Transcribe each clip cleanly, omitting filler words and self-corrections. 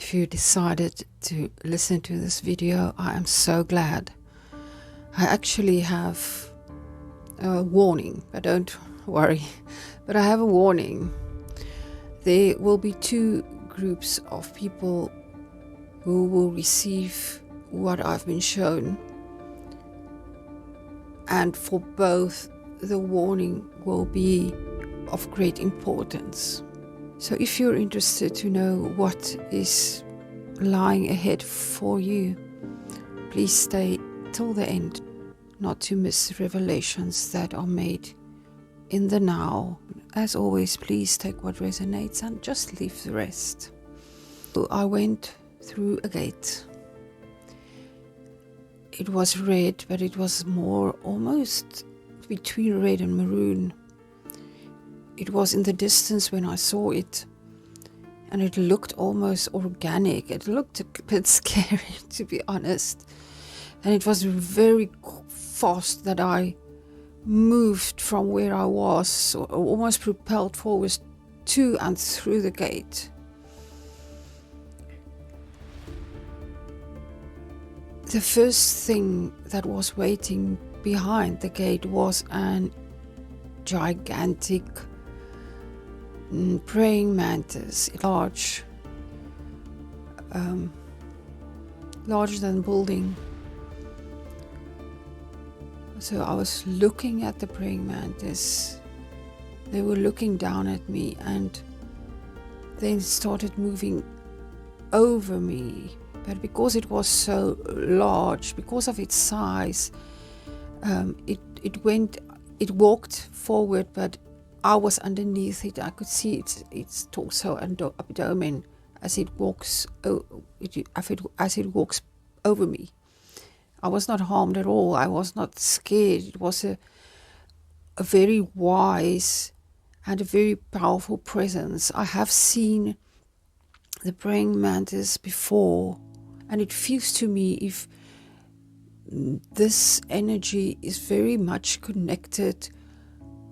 If you decided to listen to this video, I am so glad. I actually have a warning, but don't worry. But I have a warning. There will be two groups of people who will receive what I've been shown. And for both, the warning will be of great importance. So if you're interested to know what is lying ahead for you, please stay till the end, not to miss revelations that are made in the now. As always, please take what resonates and just leave the rest. So I went through a gate. It was red, but it was more almost between red and maroon. It was in the distance when I saw it, and it looked almost organic. It looked a bit scary, to be honest. And it was very fast that I moved from where I was, so almost propelled forward to and through the gate. The first thing that was waiting behind the gate was an gigantic praying mantis, larger than building. So I was looking at the praying mantis. They were looking down at me and then started moving over me. But because it was so large, because of its size, it walked forward, but I was underneath it. I could see its torso and abdomen as it walks over me. I was not harmed at all. I was not scared. It was a very wise and a very powerful presence. I have seen the praying mantis before, and it feels to me if this energy is very much connected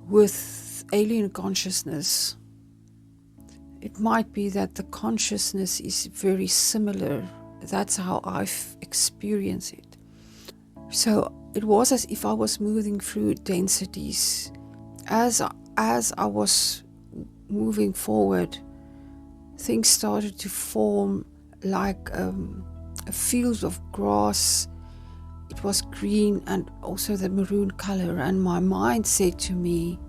with alien consciousness. It might be that the consciousness is very similar. That's how I've experienced it. So it was as if I was moving through densities. As I was moving forward, things started to form like a field of grass. It was green and also the maroon color, and my mind said to me,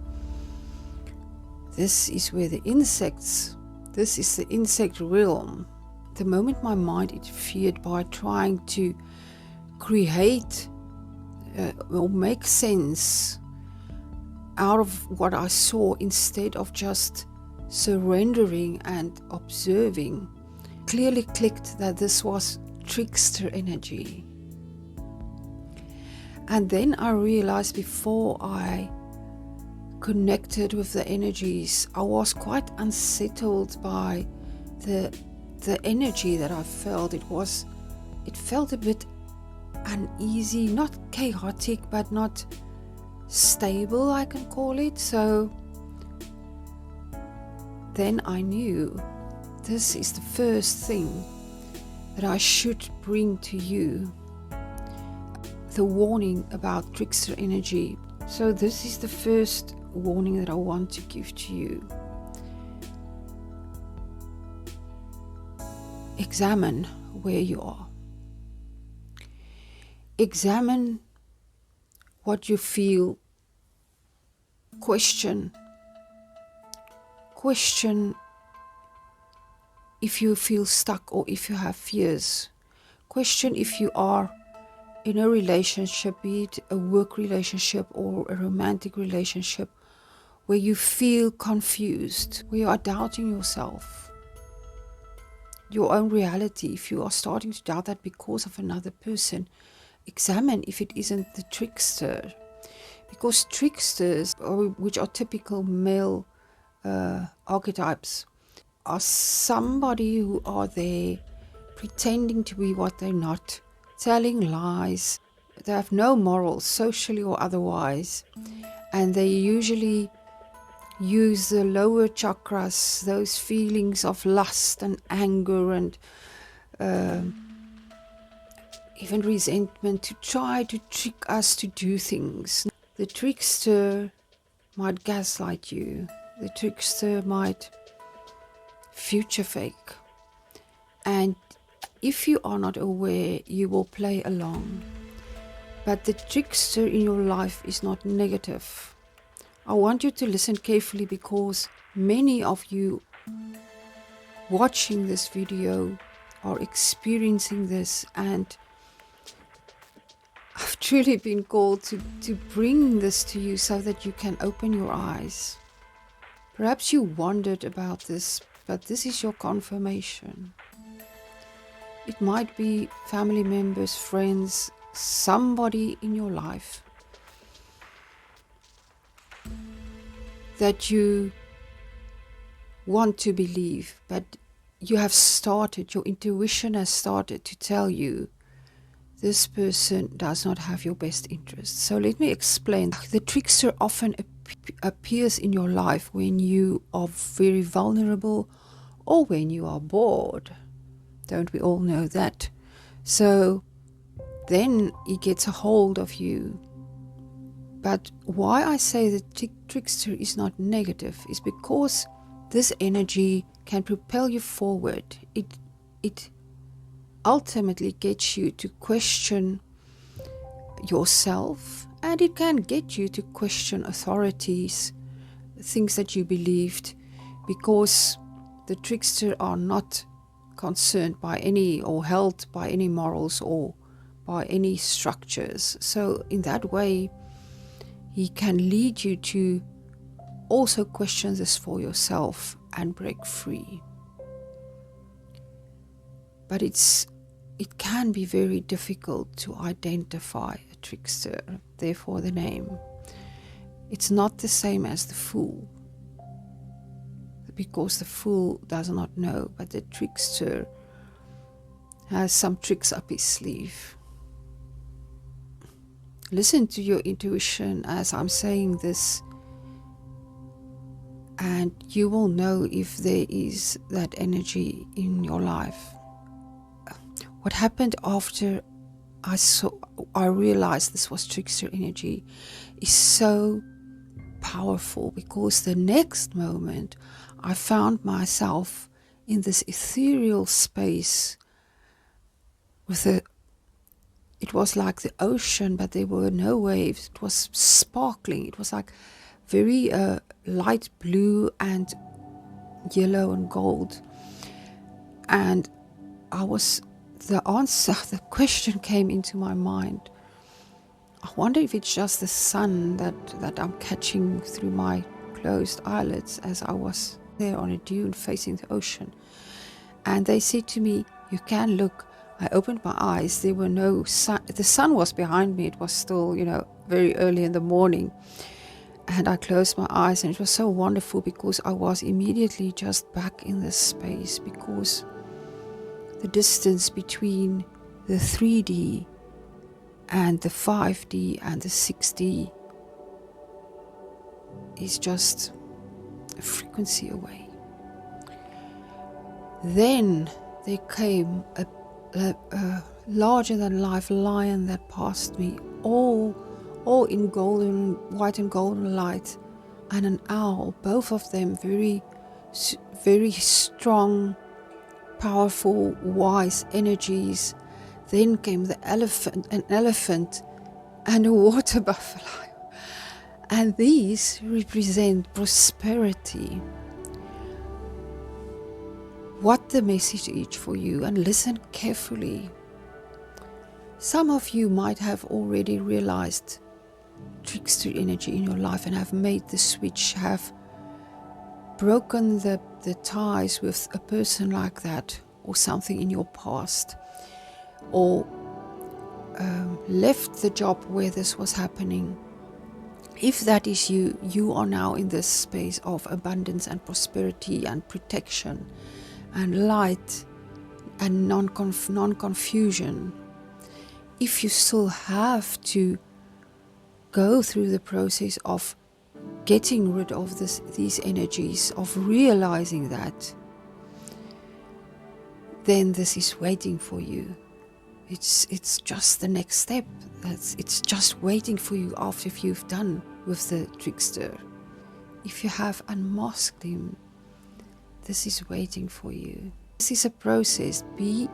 this is where the insects, this is the insect realm. The moment my mind interfered by trying to create or make sense out of what I saw instead of just surrendering and observing, clearly clicked that this was trickster energy. And then I realized before I connected with the energies, I was quite unsettled by the energy that I felt. It felt a bit uneasy, not chaotic, but not stable, I can call it. So then I knew this is the first thing that I should bring to you, the warning about trickster energy. So this is the first warning that I want to give to you. Examine where you are. Examine what you feel. Question if you feel stuck or if you have fears. Question if you are in a relationship, be it a work relationship or a romantic relationship, where you feel confused, where you are doubting yourself, your own reality. If you are starting to doubt that because of another person, examine if it isn't the trickster. Because tricksters, which are typical male archetypes, are somebody who are there pretending to be what they're not, telling lies. They have no morals, socially or otherwise, and they usually use the lower chakras, those feelings of lust and anger and even resentment, to try to trick us to do things. The trickster might gaslight you. The trickster might future fake. And if you are not aware, you will play along. But the trickster in your life is not negative. I want you to listen carefully, because many of you watching this video are experiencing this, and I've truly been called to bring this to you so that you can open your eyes. Perhaps you wondered about this, but this is your confirmation. It might be family members, friends, somebody in your life that you want to believe, but you have started, your intuition has started to tell you this person does not have your best interests. So let me explain. The trickster often appears in your life when you are very vulnerable or when you are bored. Don't we all know that? So then he gets a hold of you. But why I say the trickster is not negative is because this energy can propel you forward. It ultimately gets you to question yourself, and it can get you to question authorities, things that you believed, because the trickster are not concerned by any or held by any morals or by any structures. So in that way, he can lead you to also question this for yourself and break free. But it can be very difficult to identify a trickster, therefore the name. It's not the same as the fool, because the fool does not know, but the trickster has some tricks up his sleeve. Listen to your intuition as I'm saying this, and you will know if there is that energy in your life. What happened after I realized this was trickster energy is so powerful, because the next moment I found myself in this ethereal space it was like the ocean, but there were no waves. It was sparkling. It was like very light blue and yellow and gold. And the question came into my mind. I wonder if it's just the sun that I'm catching through my closed eyelids as I was there on a dune facing the ocean. And they said to me, you can look. I opened my eyes. There were no sun. The sun was behind me. It was still, very early in the morning. And I closed my eyes, and it was so wonderful, because I was immediately just back in this space, because the distance between the 3D and the 5D and the 6D is just a frequency away. Then there came a larger than life lion that passed me, all in white and golden light, and an owl, both of them very, very strong, powerful, wise energies. Then came an elephant and a water buffalo. And these represent prosperity. What the message is for you, and listen carefully. Some of you might have already realized trickster energy in your life and have made the switch, have broken the ties with a person like that, or something in your past, or left the job where this was happening. If that is you, you are now in this space of abundance and prosperity and protection and light and non-confusion. If you still have to go through the process of getting rid of these energies, of realizing that, then this is waiting for you. It's just the next step. It's just waiting for you after you've done with the trickster. If you have unmasked him, this is waiting for you. This is a process. Be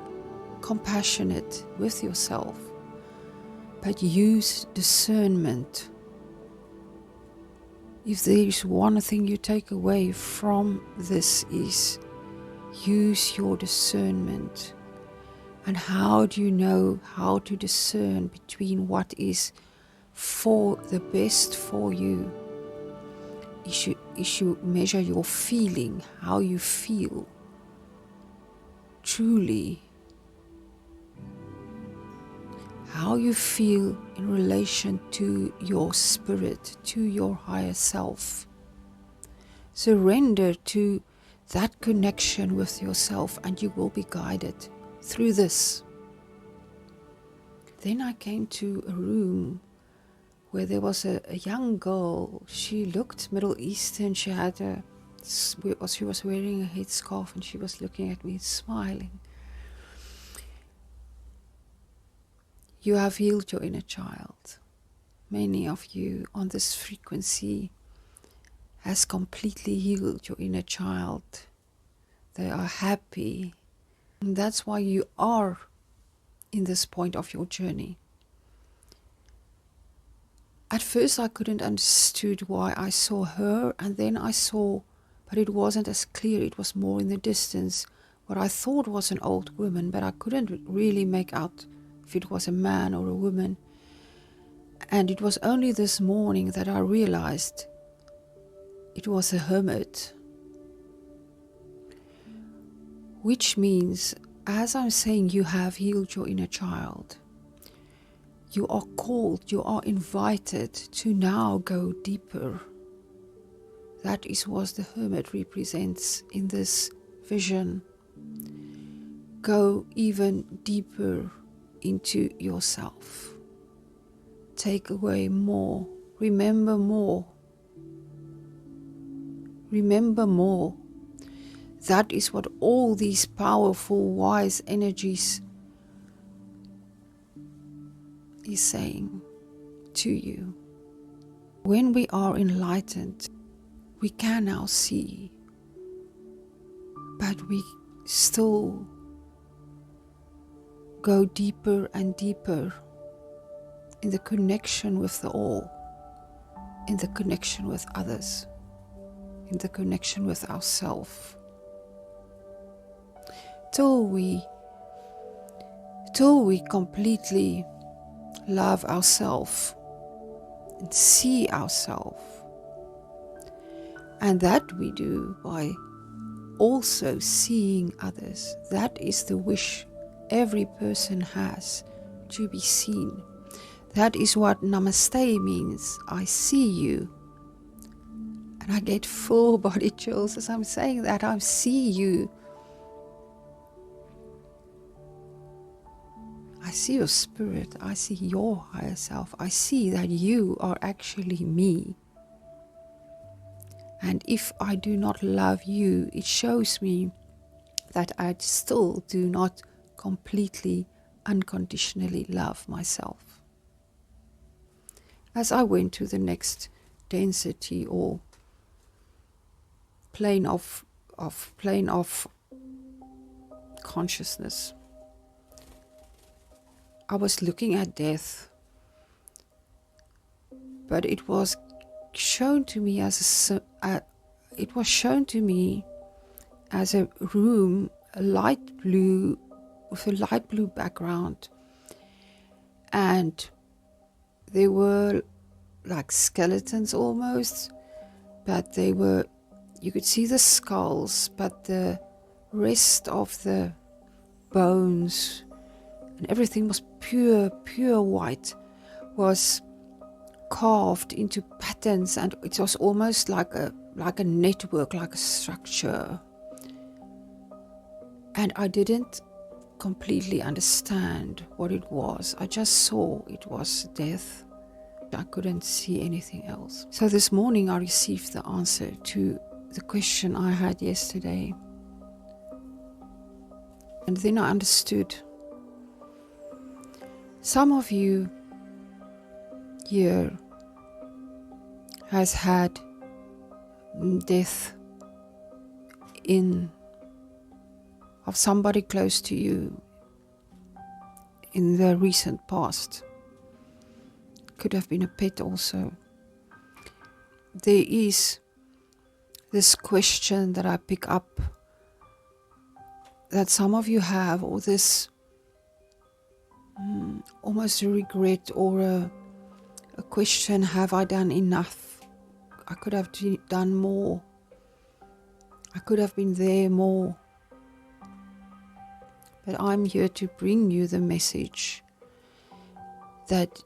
compassionate with yourself, but use discernment. If there is one thing you take away from this, is use your discernment. And how do you know how to discern between what is for the best for you? Is you measure your feeling, how you feel truly, how you feel in relation to your spirit, to your higher self. Surrender to that connection with yourself, and you will be guided through this. Then I came to a room where there was a young girl. She looked Middle Eastern. She was wearing a headscarf, and she was looking at me smiling. You have healed your inner child. Many of you on this frequency has completely healed your inner child. They are happy. And that's why you are in this point of your journey. At first I couldn't understand why I saw her, and then I saw, but it wasn't as clear. It was more in the distance, what I thought was an old woman, but I couldn't really make out if it was a man or a woman. And it was only this morning that I realized it was a hermit. Which means, as I'm saying, you have healed your inner child. You are called, you are invited to now go deeper. That is what the hermit represents in this vision. Go even deeper into yourself. Take away more. Remember more. Remember more. That is what all these powerful, wise energies is saying to you. When we are enlightened, we can now see, but we still go deeper and deeper in the connection with the all, in the connection with others, in the connection with ourselves, till we completely love ourselves and see ourselves. And that we do by also seeing others. That is the wish every person has, to be seen. That is what namaste means. I see you. And I get full body chills as I'm saying that. I see you. I see your spirit. I see your higher self. I see that you are actually me. And if I do not love you, it shows me that I still do not completely, unconditionally love myself. As I went to the next density or plane of consciousness, I was looking at death, but it was shown to me as a room, a light blue, with a light blue background, and they were like skeletons almost, but you could see the skulls, but the rest of the bones and everything was pure white, was carved into patterns, and it was almost like a network, like a structure. And I didn't completely understand what it was. I just saw it was death. I couldn't see anything else. So this morning I received the answer to the question I had yesterday. And then I understood. Some of you here has had death of somebody close to you in the recent past. Could have been a pet also. There is this question that I pick up that some of you have, or this almost a regret or a question, have I done enough? I could have done more. I could have been there more. But I'm here to bring you the message that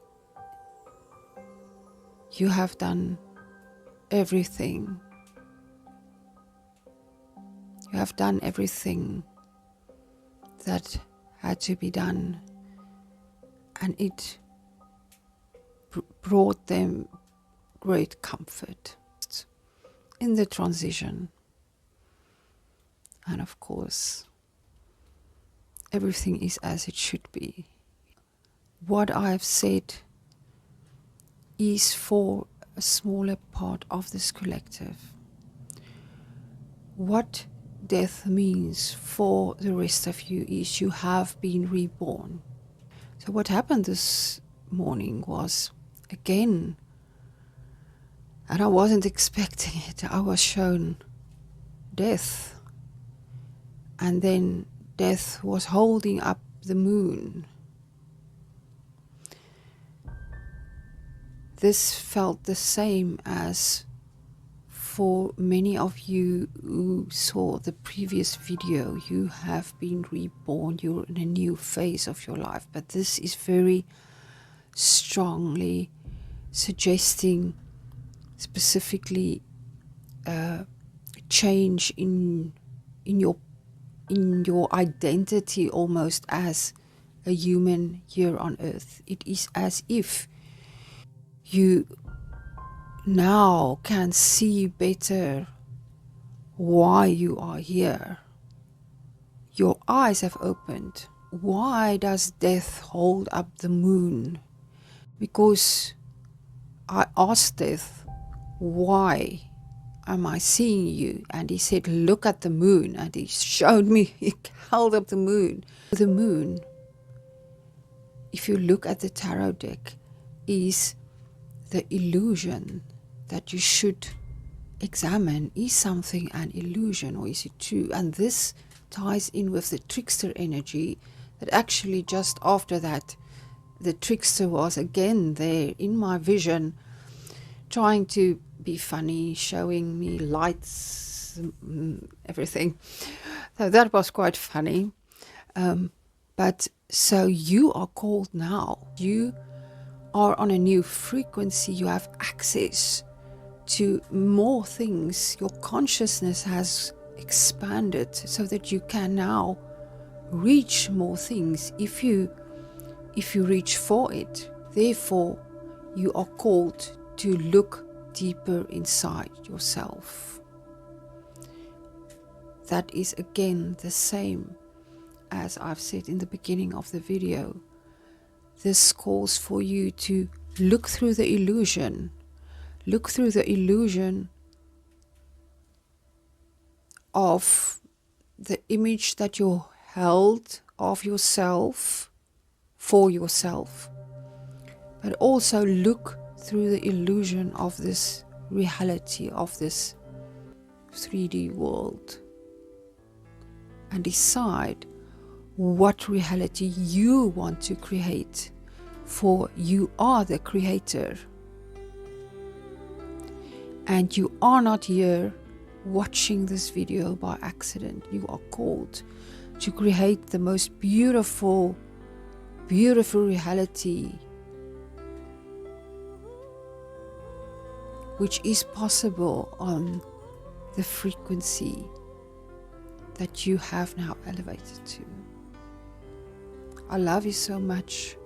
you have done everything. You have done everything that had to be done, and it brought them great comfort in the transition. And of course, everything is as it should be. What I have said is for a smaller part of this collective. What death means for the rest of you is you have been reborn. So what happened this morning was, again, and I wasn't expecting it, I was shown death. And then death was holding up the moon. This felt the same as for many of you who saw the previous video. You have been reborn. You're in a new phase of your life. But this is very strongly suggesting specifically a change in your identity, almost as a human here on earth. It is as if you now can see better why you are here. Your eyes have opened. Why does death hold up the moon? Because I asked death, why am I seeing you? And he said, look at the moon. And he showed me, he held up the moon. The moon, if you look at the tarot deck, is the illusion that you should examine. Is something an illusion or is it true? And this ties in with the trickster energy, that actually just after that, the trickster was again there in my vision, trying to be funny, showing me lights, everything. So that was quite funny. But so you are called now. You are on a new frequency. You have access to more things. Your consciousness has expanded so that you can now reach more things if you reach for it. Therefore, you are called to look deeper inside yourself. That is again the same as I've said in the beginning of the video. This calls for you to look through the illusion. Look through the illusion of the image that you held of yourself for yourself. But also look through the illusion of this reality, of this 3D world. And decide what reality you want to create, for you are the creator. And you are not here watching this video by accident. You are called to create the most beautiful, beautiful reality which is possible on the frequency that you have now elevated to. I love you so much.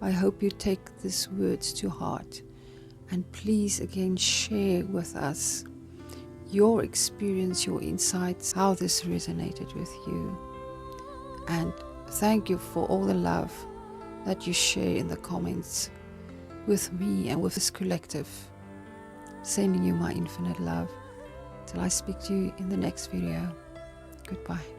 I hope you take these words to heart, and please again share with us your experience, your insights, how this resonated with you. And thank you for all the love that you share in the comments with me and with this collective. Sending you my infinite love. Till I speak to you in the next video. Goodbye.